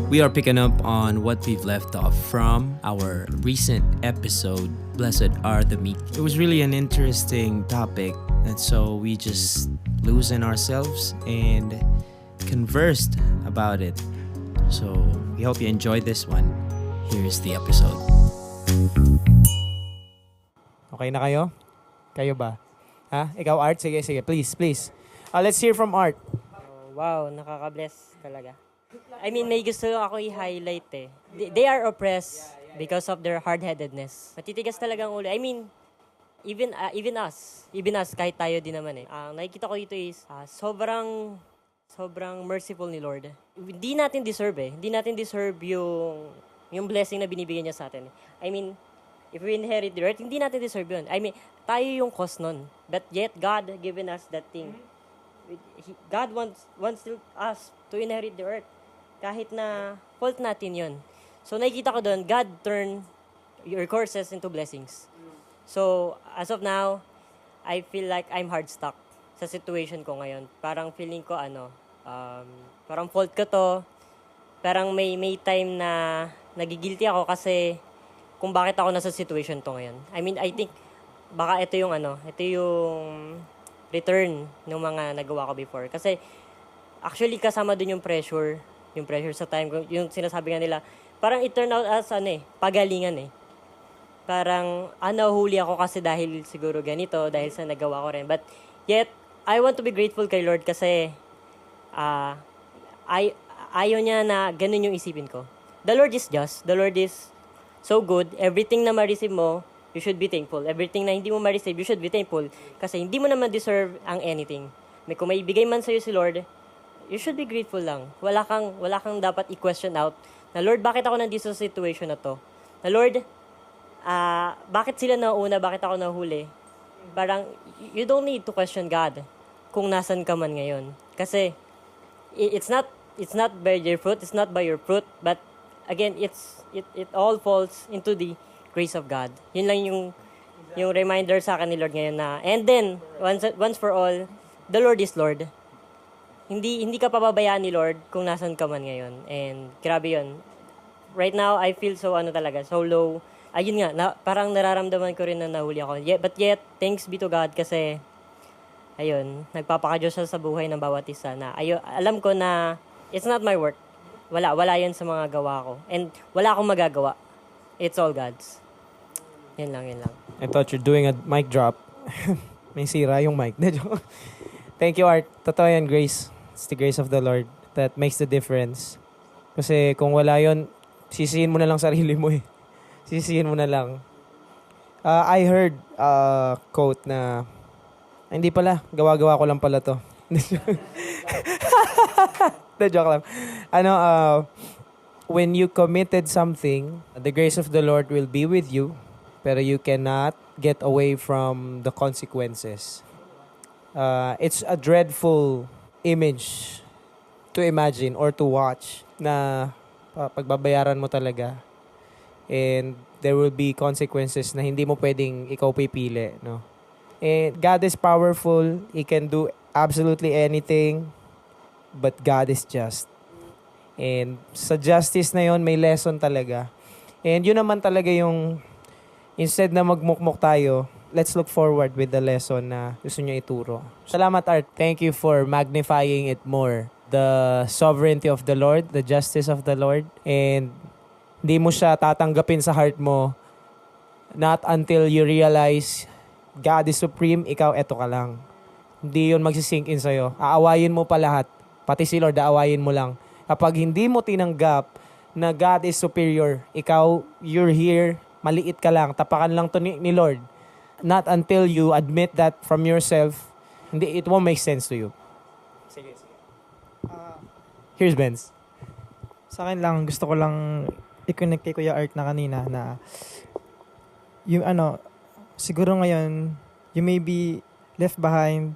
We are picking up on what we've left off from our recent episode, Blessed Are the Meek. It was really an interesting topic, and so we just loosened ourselves and conversed about it. So we hope you enjoyed this one. Here's the episode. Okay na kayo? Kayo ba? Ha? Ikaw, Art? Sige, please. Let's hear from Art. Wow, nakaka-bless talaga. I mean, may gusto ako i-highlight eh. They are oppressed because of their hard-headedness. Matitigas talaga ang ulo. I mean, even us, kahit tayo din naman eh. Nakikita ko dito is sobrang merciful ni Lord. Hindi natin deserve eh. Hindi natin deserve yung blessing na binibigyan niya sa atin. I mean, if we inherit the earth, hindi natin deserve yun. I mean, tayo yung cause nun. But yet, God given us that thing. God wants us to inherit the earth. Kahit na fault natin yun. So, nakikita ko doon, God turn your curses into blessings. So, as of now, I feel like I'm hard stuck sa situation ko ngayon. Parang feeling ko, parang fault ko to. Parang may time na nagigilty ako kasi kung bakit ako nasa situation to ngayon. I mean, I think, baka ito yung return ng mga nagawa ko before. Kasi, actually, kasama dun yung pressure sa time ko, yung sinasabi nga nila, parang it turned out as pagalingan eh. Parang, nahuli ako kasi dahil siguro ganito, dahil sa nagawa ko rin. But, yet, I want to be grateful kay Lord kasi, ayaw niya na ganun yung isipin ko. The Lord is just. The Lord is so good. Everything na ma-receive mo, you should be thankful. Everything na hindi mo ma-receive, you should be thankful. Kasi hindi mo naman deserve ang anything. Kung may ibigay man sa'yo si Lord, you should be grateful lang. Wala kang dapat i-question out na, Lord, bakit ako nandito sa situation na to? Na, Lord, bakit sila nauna? Bakit ako nahuli? Parang, you don't need to question God kung nasan ka man ngayon. Kasi, it's not by your fruit, it's not by your fruit, but, again, it all falls into the grace of God. Yun lang yung reminder sa akin ni Lord ngayon na, and then, once for all, the Lord is Lord. Hindi ka pababayaan ni Lord kung nasan ka man ngayon. And grabe yun. Right now, I feel so so low. Ayun nga, parang nararamdaman ko rin na nahuli ako. But yet, thanks be to God kasi, ayun, nagpapaka-Diyos siya sa buhay ng bawat isa na, alam ko na, it's not my work. Wala yan sa mga gawa ko. And wala akong magagawa. It's all God's. Yan lang. I thought you're doing a mic drop. May sira yung mic. Thank you, Art. Totoo yan, grace. It's the grace of the Lord that makes the difference. Kasi kung wala yon, sisihin mo na lang sarili mo eh. Sisihin mo na lang. I heard quote na, hindi pala, gawa-gawa ko lang pala to. Joke lang. When you committed something, the grace of the Lord will be with you, pero you cannot get away from the consequences. It's a dreadful image to imagine or to watch na pagbabayaran mo talaga and there will be consequences na hindi mo pwedeng ikaw pipili, no? And God is powerful. He can do absolutely anything, but God is just. And sa justice na yon may lesson talaga. And yun naman talaga yung instead na magmukmok tayo, let's look forward with the lesson na gusto nyo ituro. Salamat, Art. Thank you for magnifying it more. The sovereignty of the Lord, the justice of the Lord, and hindi mo siya tatanggapin sa heart mo not until you realize God is supreme, ikaw eto ka lang. Hindi yun magsisink in sa'yo. Aawayin mo pa lahat. Pati si Lord, aawayin mo lang. Kapag hindi mo tinanggap na God is superior, ikaw, you're here, maliit ka lang, tapakan lang to ni Lord. Not until you admit that from yourself, it won't make sense to you. Sige. Here's Benz. Sa akin lang, gusto ko lang i-connect kay Kuya Art na kanina na yung siguro ngayon, you may be left behind.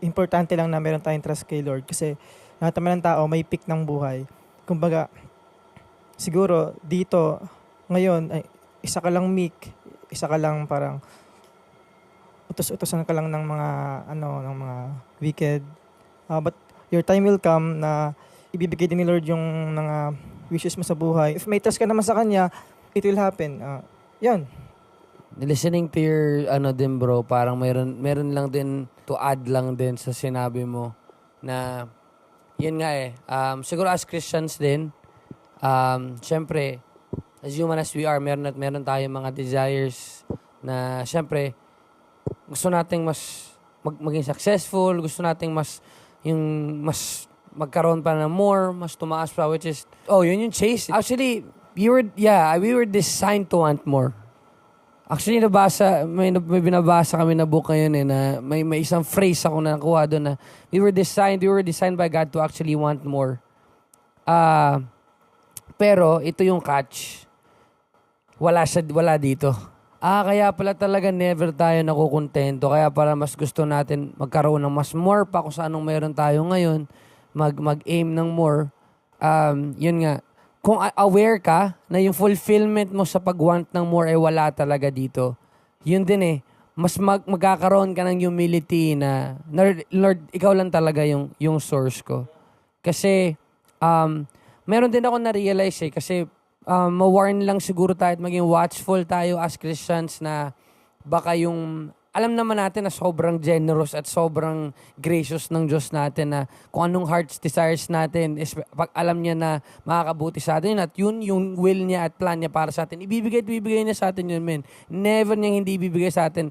Importante lang na meron tayong trust kay Lord kasi lahat naman ng tao may peak ng buhay. Kumbaga, siguro dito, ngayon, isa ka lang meek, isa ka lang parang utos-utosan ka lang ng mga ng mga wicked. But your time will come na ibibigay din ni Lord yung mga wishes mo sa buhay. If may trust ka naman sa Kanya, it will happen. Yan. Listening to your din bro, parang meron lang din to add lang din sa sinabi mo na yun nga siguro as Christians din, syempre as human as we are, meron tayong mga desires na syempre gusto nating mas maging successful, gusto nating mas magkaroon pa ng more, mas tumaas pa, which is yun yung chase. Actually, we were designed to want more. Actually, may binabasa kami na book ngayon na may isang phrase ako na nakuha doon na we were designed by God to actually want more. Pero ito yung catch. Wala dito. Kaya pala talaga never tayo nakukontento. Kaya pala mas gusto natin magkaroon ng mas more pa kung saan meron tayo ngayon. Mag-aim ng more. Yun nga. Kung aware ka na yung fulfillment mo sa pag-want ng more ay wala talaga dito, yun din mas magkakaroon ka ng humility na, Lord, ikaw lang talaga yung source ko. Kasi, meron din ako na-realize kasi ma-warn lang siguro tayo at maging watchful tayo as Christians na baka alam naman natin na sobrang generous at sobrang gracious ng Diyos natin na kung anong heart's desires natin, pag alam niya na makakabuti sa atin at yun yung will niya at plan niya para sa atin, ibibigay niya sa atin yun, men. Never niyang hindi ibibigay sa atin,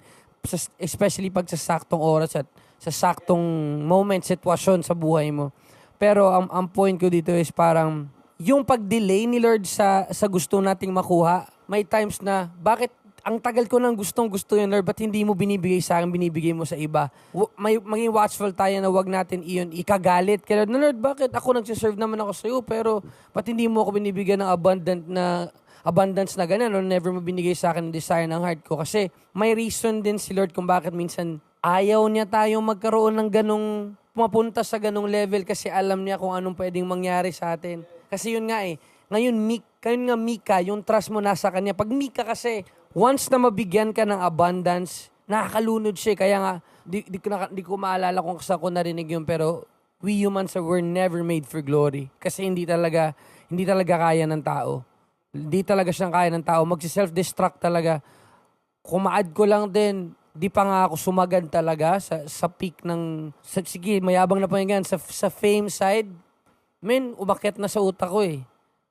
especially pag sa saktong oras at sa saktong moment, sitwasyon sa buhay mo. Pero ang point ko dito is parang yung pag-delay ni Lord sa gusto nating makuha, may times na bakit ang tagal ko nang gusto yun, Lord, ba't hindi mo binibigay sa akin, binibigay mo sa iba? Maging watchful tayo na wag natin iyon ikagalit. Kaya Lord, bakit ako nagsiserve naman ako sa iyo, pero ba't hindi mo ako binibigyan ng abundance na ganyan, or never mo binigay sa akin ang desire ng heart ko? Kasi may reason din si Lord kung bakit minsan ayaw niya tayong magkaroon ng pumapunta sa ganong level kasi alam niya kung anong pwedeng mangyari sa atin. Kasi yun nga ngayon Mika, yung trust mo nasa Kanya. Pag Mika kasi, once na mabigyan ka ng abundance, nakakalunod siya. Kaya nga, di ko maalala kung saan ko narinig yun, pero we humans were never made for glory. Kasi hindi talaga kaya ng tao. Hindi talaga siyang kaya ng tao. Magsi-self-destruct talaga. Kung ma-add ko lang din, di pa nga ako sumagad talaga sa peak ng, sige, mayabang na pa yan, sa fame side, umakyat na sa utak ko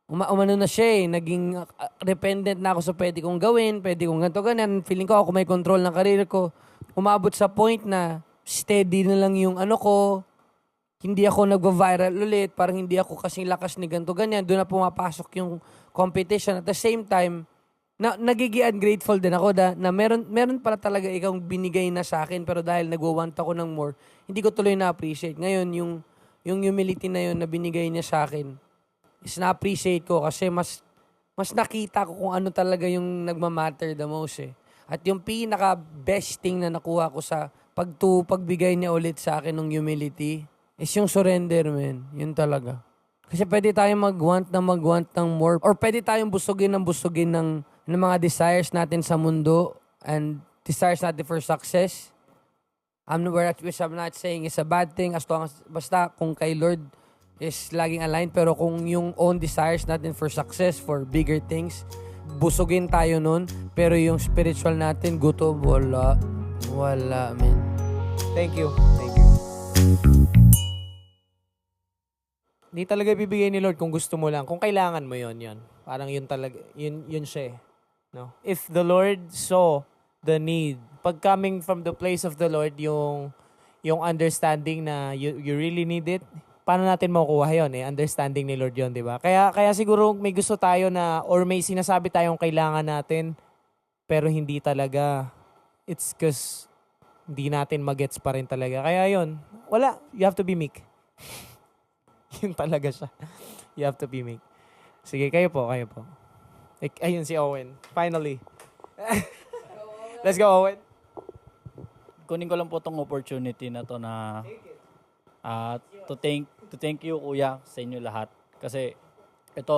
umano na siya naging dependent na ako sa pwede kong gawin, pwede kong ganito, ganyan. Feeling ko ako may control ng career ko. Umabot sa point na steady na lang yung ko, hindi ako nagva-viral ulit, parang hindi ako kasing lakas ni ganito, ganyan. Doon na pumapasok yung competition. At the same time, nagiging ungrateful din ako na meron pala talaga ikaw binigay na sa akin, pero dahil nagwa-want ako ng more, hindi ko tuloy na-appreciate. Ngayon, yung humility na yun na binigay niya sa akin, is na-appreciate ko kasi mas nakita ko kung ano talaga yung nagmamatter the most At yung pinaka-best thing na nakuha ko sa pagbigay niya ulit sa akin ng humility is yung surrender, man. Yun talaga. Kasi pwede tayong mag-want ng more, or pwede tayong busugin ng mga desires natin sa mundo and desires natin for success. Which I'm not saying is a bad thing as long as basta kung kay Lord is laging aligned, pero kung yung own desires natin for success, for bigger things, busugin tayo nun, pero yung spiritual natin, gutom, wala, man. Thank you. Di talaga bibigay ni Lord kung gusto mo lang, kung kailangan mo yon. Parang yun talaga, yun siya no? If the Lord saw the need, pag coming from the place of the Lord, yung understanding na you really need it, paano natin makukuha yun Understanding ni Lord yun, di ba? Kaya siguro may gusto tayo na, or may sinasabi tayong kailangan natin, pero hindi talaga. It's because hindi natin magets pa rin talaga. Kaya yun, wala. You have to be meek. Yun talaga siya. You have to be meek. Sige, kayo po. Ayun si Owen. Finally. Let's go, Owen. Kunin ko lang po tong opportunity na to na to thank you, kuya, sa inyo lahat. Kasi ito,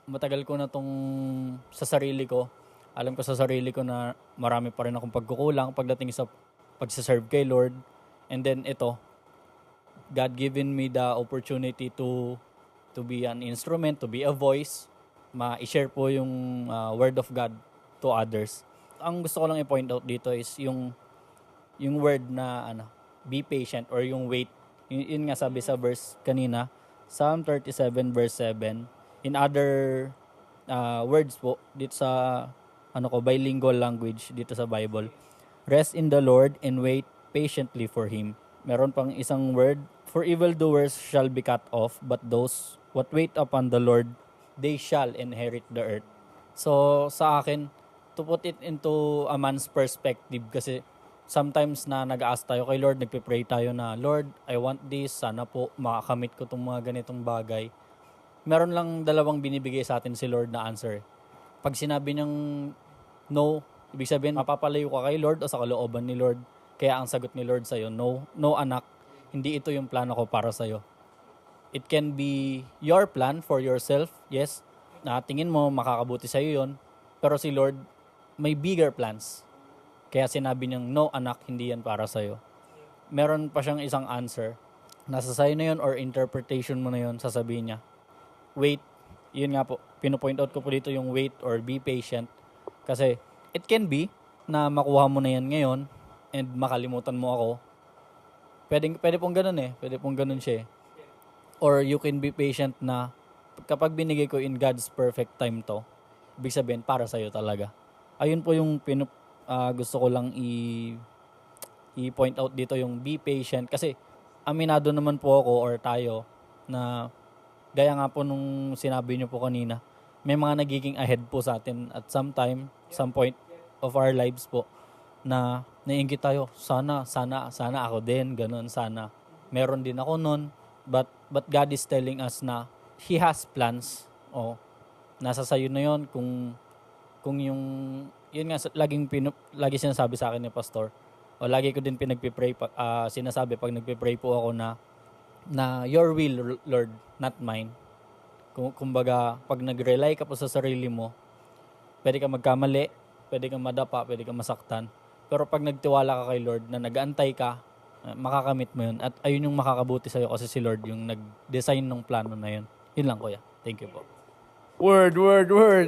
matagal ko na tong sa sarili ko. Alam ko sa sarili ko na marami pa rin akong pagkukulang pagdating sa pagsaserve kay Lord. And then ito, God given me the opportunity to be an instrument, to be a voice, ma-share po yung word of God to others. Ang gusto ko lang i-point out dito is yung word na be patient or yung wait. Yun nga sabi sa verse kanina, Psalm 37 verse 7. In other words po dito sa bilingual language dito sa Bible. Rest in the Lord and wait patiently for Him. Meron pang isang word, for evildoers shall be cut off, but those what wait upon the Lord, they shall inherit the earth. So sa akin, to put it into a man's perspective, kasi sometimes na nag-ask tayo kay Lord, nagpe-pray tayo na, Lord, I want this, sana po makakamit ko itong mga ganitong bagay. Meron lang dalawang binibigay sa atin si Lord na answer. Pag sinabi niyang no, ibig sabihin, mapapalayo ka kay Lord o sa kalooban ni Lord. Kaya ang sagot ni Lord sa'yo, no, no anak, hindi ito yung plano ko para sa'yo. It can be your plan for yourself, yes, na tingin mo makakabuti sa'yo yon, pero si Lord may bigger plans. Kaya sinabi niyang, no anak, hindi yan para sa'yo. Meron pa siyang isang answer. Nasa sa'yo na yun or interpretation mo na yun, sasabihin niya. Wait, yun nga po, pinopoint out ko po dito yung wait or be patient. Kasi it can be na makuha mo na yan ngayon and makalimutan mo ako. Pwede pong ganun eh. Pwede pong ganun siya eh. Or you can be patient na kapag binigay ko in God's perfect time to, ibig sabihin para sa'yo talaga. Ayun po yung gusto ko lang i-point out dito, yung be patient. Kasi aminado naman po ako or tayo na gaya nga po nung sinabi niyo po kanina, may mga nagiging ahead po sa atin at some point of our lives po na naiingit tayo, sana ako din, ganun, sana. Meron din ako nun, but God is telling us na He has plans. Nasa sayo na yon kung yung, yun nga, lagi sinasabi sa akin ni Pastor, o lagi ko din pinagpipray, sinasabi pag nagpipray po ako na your will, Lord, not mine. Kumbaga, pag nag-rely ka po sa sarili mo, pwede ka magkamali, pwede ka madapa, pwede ka masaktan. Pero pag nagtiwala ka kay Lord, na nag-aantay ka, makakamit mo yun. At ayun yung makakabuti sa'yo kasi si Lord yung nag-design ng plano na yun. Yun lang, kuya. Thank you po. Word.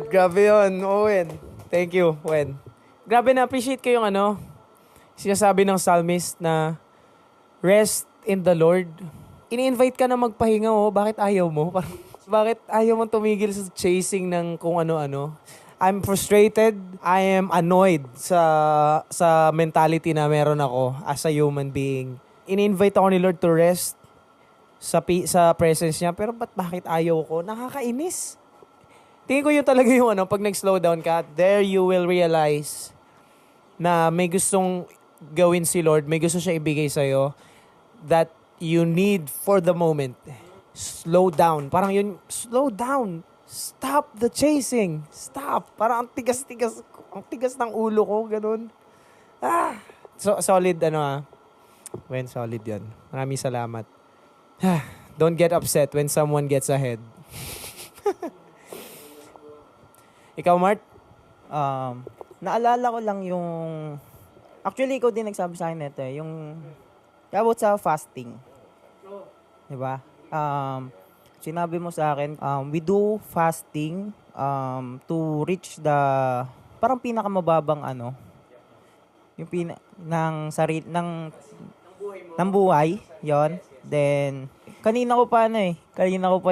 Grabe yun, Owen. Thank you, Owen. Grabe, na-appreciate ko yung sinasabi ng psalmist na rest in the Lord. Ini-invite ka na magpahinga, bakit ayaw mo? Bakit ayaw mo tumigil sa chasing ng kung ano-ano? I'm frustrated. I am annoyed sa mentality na meron ako as a human being. Ini-invite ako ni Lord to rest sa presence niya. Pero bakit ayaw ko? Nakakainis. Tingin ko yun talaga yung pag nag-slow down ka, there you will realize na may gustong gawin si Lord, may gusto siya ibigay sa'yo that you need for the moment. Slow down. Parang yun, slow down. Stop the chasing. Stop. Parang ang tigas ng ulo ko, ganun. So, solid, When solid yan. Maraming salamat. Don't get upset when someone gets ahead. Ikaw, Mart? Naalala ko lang yung... Actually, ikaw din nagsabi sa akin nito yung about sa fasting. Diba? Sinabi mo sa akin, we do fasting to reach the parang pinakamababang yung ng buhay, yon. Then kanina ko pa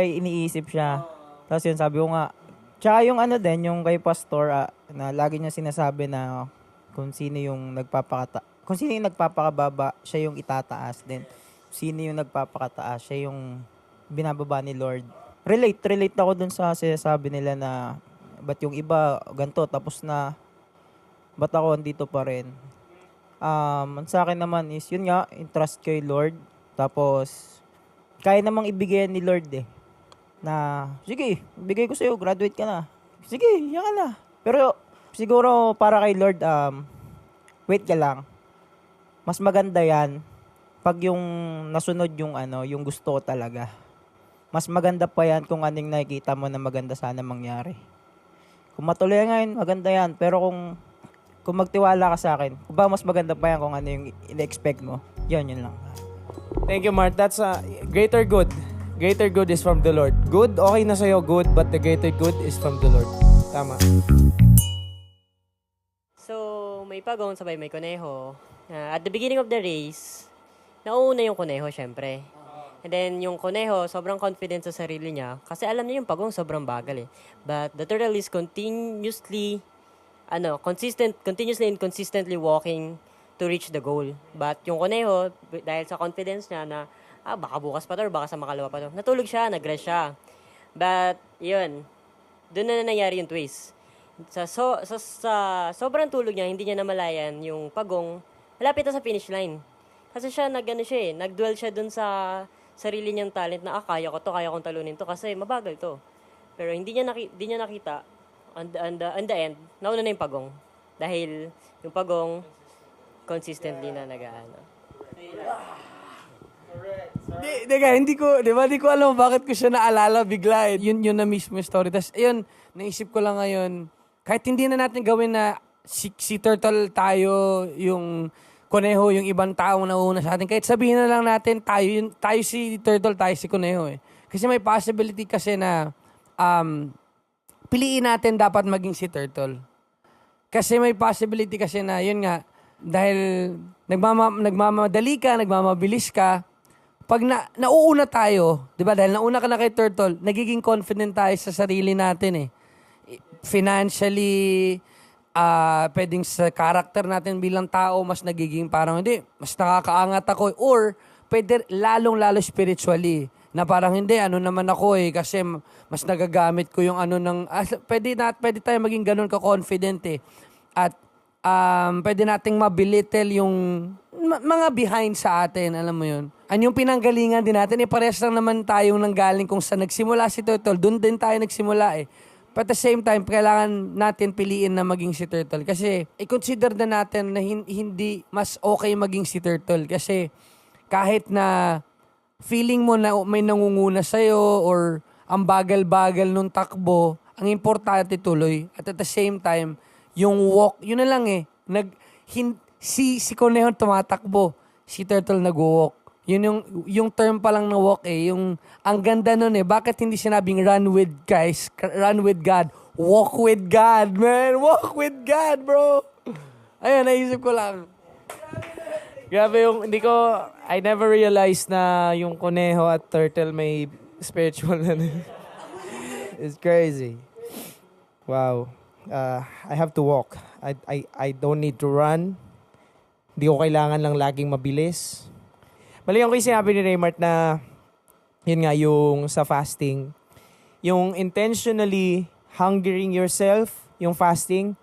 iniisip siya. Tapos yun, sabi ko nga, tsaka yung din, yung kay Pastor, na lagi niya sinasabi na kung sino yung nagpapakababa, siya yung itataas. Then sino yung nagpapakataas, siya yung binababa ni Lord. Relate ako dun sa sinasabi nila na ba't yung iba ganito tapos na ba't ako andito pa rin. Sa akin naman is yun nga, entrust kay Lord. Tapos kaya namang ibigay ni Lord na sige, ibigay ko sa'yo, graduate ka na. Sige, yan ka na. Pero siguro para kay Lord, wait ka lang. Mas maganda yan pag yung nasunod yung yung gusto ko talaga. Mas maganda pa yan kung anong nakikita mo na maganda sana mangyari. Kung matuloy ngayon, maganda yan. Pero kung magtiwala ka sa akin, kung ba mas maganda pa yan kung ano yung in-expect mo, yun lang. Thank you, Mark. That's greater good. Greater good is from the Lord. Good, okay na sa'yo, good, but the greater good is from the Lord. Tama. So, may pagong sabay may kuneho. At the beginning of the race, nauuna yung kuneho, syempre. And then, yung kuneho, sobrang confident sa sarili niya kasi alam niya yung pagong sobrang bagal eh. But the turtle is continuously and consistently walking to reach the goal. But yung kuneho, dahil sa confidence niya na, baka bukas pa to or baka sa makalawa pa to, natulog siya, nag-rest siya. But, yun, doon na nangyari yung twist. Sa sobrang tulog niya, hindi niya namalayan yung pagong, malapit na sa finish line. Kasi siya, nag-dwell siya dun sa sarili niyang talent na, kaya kong talunin to kasi mabagal to. Pero hindi niya nakita, on the end, nauna na yung pagong. Dahil yung pagong, consistently na nag-aano. Hindi ko alam bakit ko siya naalala bigla eh. Yun na mismo yung story. Tapos, ayun, naisip ko lang ngayon, kahit hindi na natin gawin na si Turtle tayo, yung Kuneho, yung ibang taong nauna sa atin. Kahit sabihin na lang natin, tayo si Turtle, tayo si Kuneho eh. Kasi may possibility kasi na piliin natin dapat maging si Turtle. Kasi may possibility kasi na, yun nga, dahil nagmamadali ka, nagmamabilis ka, pag nauuna tayo, di ba, dahil nauna ka na kay Turtle, nagiging confident tayo sa sarili natin eh. Financially, pwedeng sa character natin bilang tao, mas nagiging parang, hindi, mas nakakaangat ako. Or, pwede lalong-lalo spiritually, na parang hindi, ano naman ako eh, kasi mas nagagamit ko yung ano ng, pwede tayo maging ganun ka-confident eh. At, pwede nating mabilitel yung mga behind sa atin, alam mo yun. Yung pinanggalingan din natin, parehas lang naman tayong nanggaling kung saan nagsimula si Turtle, doon din tayo nagsimula eh. But at the same time, kailangan natin piliin na maging si Turtle. Kasi, i-consider na natin na hindi mas okay maging si Turtle. Kasi, kahit na feeling mo na may nangunguna sa'yo or ang bagal-bagal nung takbo, ang importante tuloy. At the same time, yung walk, yun na lang eh. Si Kuneho tumatakbo, si Turtle nag-walk. Yun yung term pa lang na walk eh. Ang ganda nun eh. Bakit hindi sinabing run with God? Walk with God, man. Walk with God, bro. Ayun, naisip ko lang. Grabe I never realized na yung Kuneho at Turtle may spiritual na. It's crazy. Wow. I have to walk. I don't need to run. Hindi ko kailangan lang laging mabilis. Maliyan ko yung sinabi ni Raymart na yun nga, yung sa fasting, yung intentionally hungering yourself, yung fasting,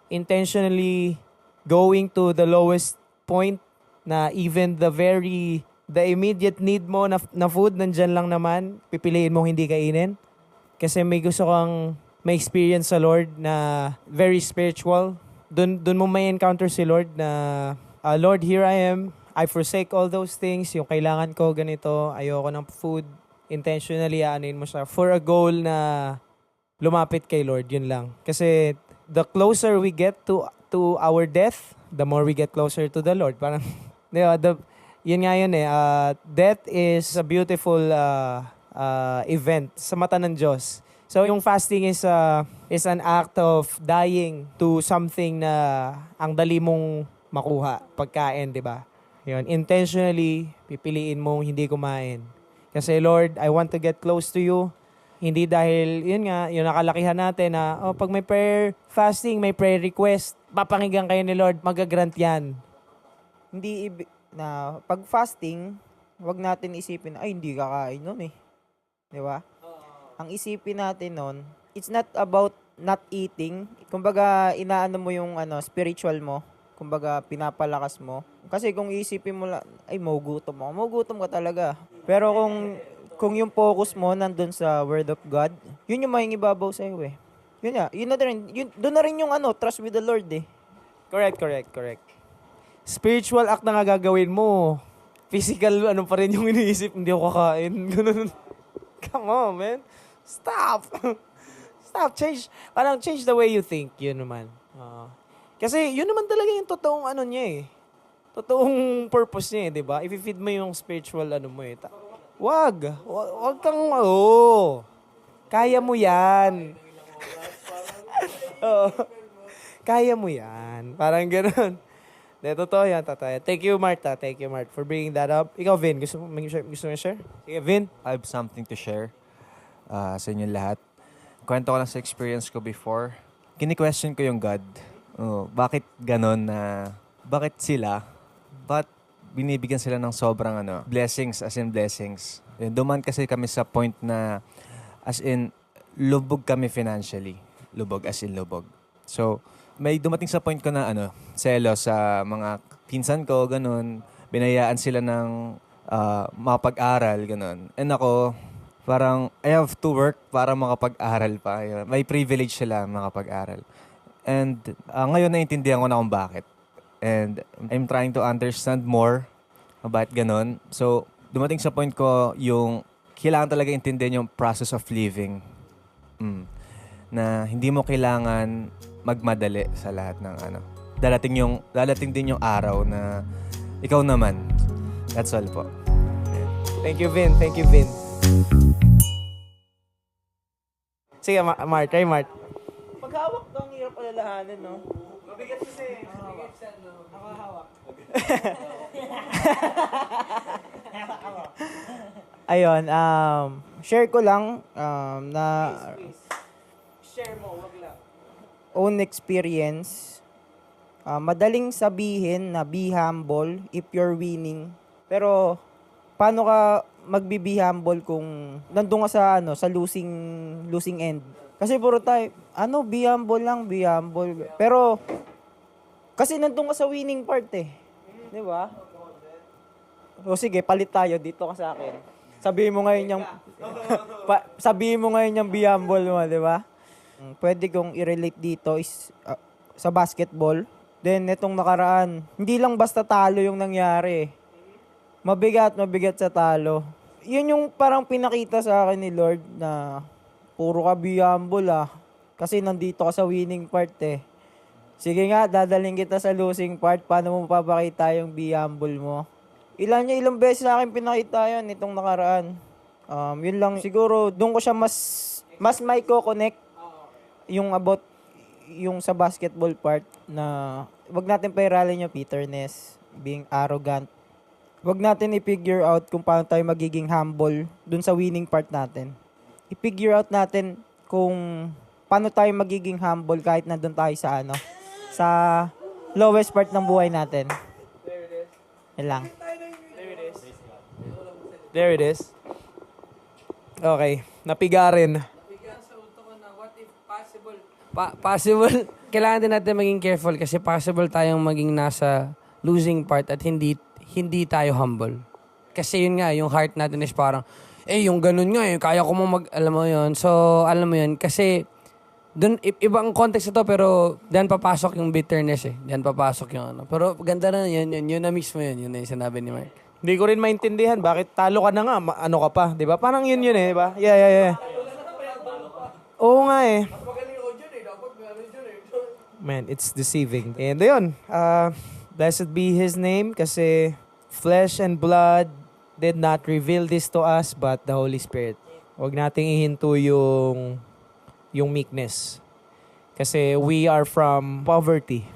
intentionally going to the lowest point na even the immediate need mo na food, nandyan lang naman, pipiliin mo hindi kainin. Kasi may gusto kang may experience sa Lord na very spiritual. Doon mo may encounter si Lord na, Lord, here I am. I forsake all those things. Yung kailangan ko, ganito. Ayoko ng food. Intentionally, aanin mo siya for a goal na lumapit kay Lord. Yun lang. Kasi the closer we get to our death, the more we get closer to the Lord. Parang, yun nga yun eh. Death is a beautiful event sa mata ng Diyos. So, yung fasting is an act of dying to something na ang dali mong makuha, pagkain, di ba? Yun, intentionally, pipiliin mong hindi kumain. Kasi, Lord, I want to get close to you. Hindi dahil, yun nga, yung nakalakihan natin na, pag may prayer fasting, may prayer request, papakinggan kayo ni Lord, magagrant yan. Pag fasting, wag natin isipin, hindi kakain nun eh. Di ba? Ang isipin natin nun, it's not about not eating. Kumbaga, inaano mo yung spiritual mo. Kumbaga, pinapalakas mo. Kasi kung isipin mo lang, magugutom ako. Magugutom ka talaga. Pero kung yung focus mo nandun sa Word of God, yun yung mangingibabaw sa'yo eh. Yun nga. Doon na rin yung trust with the Lord eh. Correct. Spiritual act na nga gagawin mo. Physical, pa rin yung iniisip, hindi ako kakain. Ganun. Come on, man. Stop. Change the way you think. Yun naman. Kasi yun naman talaga yung totoong niya eh. totoong purpose niya, di ba? If-feed mo yung spiritual mo Wag kang, kaya mo yan. Oo. Kaya mo yan. Parang ganun. Totoo yan, tatay. Thank you, Marta. Thank you, Mart, for bringing that up. Ikaw, Vin, gusto mo share? Sige, Vin. I have something to share sa inyo lahat. Kwento ko lang sa experience ko before. Kini-question ko yung God. Bakit ganon na, bakit sila, ba't binibigyan sila ng sobrang blessings, as in blessings. Duman kasi kami sa point na, as in, lubog kami financially. Lubog, as in lubog. So, may dumating sa point ko na selos sa mga pinsan ko, ganun. Binayaan sila ng makapag-aral, ganun. And ako, parang I have to work para makapag-aral pa. May privilege sila makapag-aral. And ngayon naiintindihan ko na kung bakit. And I'm trying to understand more about ganun. So, dumating sa point ko yung kailangan talaga intindihan yung process of living. Na hindi mo kailangan magmadali sa lahat ng dadating din yung araw na ikaw naman. That's all po. Thank you, Vin. Sige, Mart. Try, Mart. Paghawak to, ang hirap alalahanin, no? Mabigat kasi. Ako hawak. Ayun, share ko lang na Share mo, wag lang. own experience. Madaling sabihin na be humble if you're winning. Pero paano ka magbe-be humble kung nandun ka sa losing end? Kasi puro tayo, be humble lang, be humble. Pero kasi nandun ka sa winning part eh. 'Di ba? O sige, palit tayo, dito ka sa akin. Sabihin mo ngayon yung be humble mo, 'di ba? Pwede kong i-relate dito is sa basketball. Then, itong nakaraan, hindi lang basta talo yung nangyari. Mabigat sa talo. Yun yung parang pinakita sa akin ni Lord na puro ka be humble Kasi nandito ka sa winning part eh. Sige nga, dadaling kita sa losing part. Paano mo papakita yung be humble mo? Ilang beses sa akin pinakita yun itong nakaraan. Yun lang, siguro, doon ko siya mas may ko-connect yung about yung sa basketball part na wag natin pairalin yung bitterness, being arrogant. Wag natin i-figure out kung paano tayo magiging humble dun sa winning part natin. I-figure out natin kung paano tayo magiging humble kahit nandun tayo sa lowest part ng buhay natin. Yan lang. There it is. Okay, napigarin. Possible. Kailangan din natin maging careful kasi possible tayong maging nasa losing part at hindi tayo humble. Kasi yun nga, yung heart natin is parang, yung ganun nga, kaya ko alam mo yun. So, alam mo yun, kasi dun, ibang context ito, pero diyan papasok yung bitterness Diyan papasok yung Pero ganda na yun na mismo yun na yung sinabi ni Mark. Hindi ko rin maintindihan bakit talo ka na nga, ka pa, 'di ba? Parang yun di ba? Yeah. Oo nga eh. Man, it's deceiving. And ayun, blessed be His name kasi flesh and blood did not reveal this to us but the Holy Spirit. Huwag nating ihinto yung meekness. Kasi we are from poverty.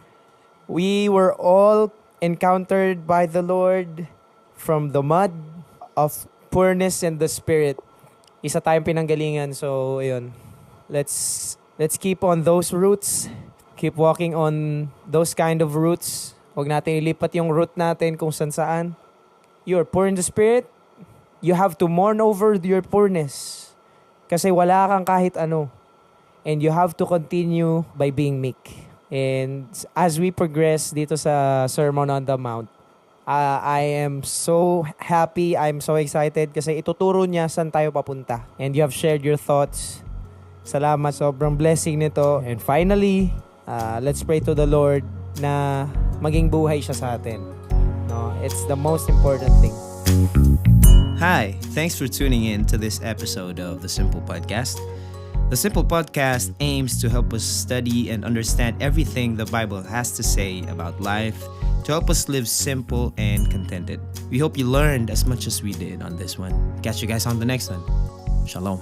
We were all encountered by the Lord from the mud of poorness and the Spirit. Isa tayong pinanggalingan. So, ayun. Let's keep on those roots. Keep walking on those kind of roots. Huwag natin ilipat yung root natin kung saan. You're poor in the Spirit. You have to mourn over your poorness. Kasi wala kang kahit ano. And you have to continue by being meek. And as we progress dito sa Sermon on the Mount, I am so happy, I'm so excited kasi ituturo niya saan tayo papunta. And you have shared your thoughts. Salamat, sobrang blessing nito. And finally, let's pray to the Lord na maging buhay siya sa atin. No, it's the most important thing. Hi, thanks for tuning in to this episode of The Simple Podcast. The Simple Podcast aims to help us study and understand everything the Bible has to say about life, to to help us live simple and contented. We hope you learned as much as we did on this one. Catch you guys on the next one. Shalom.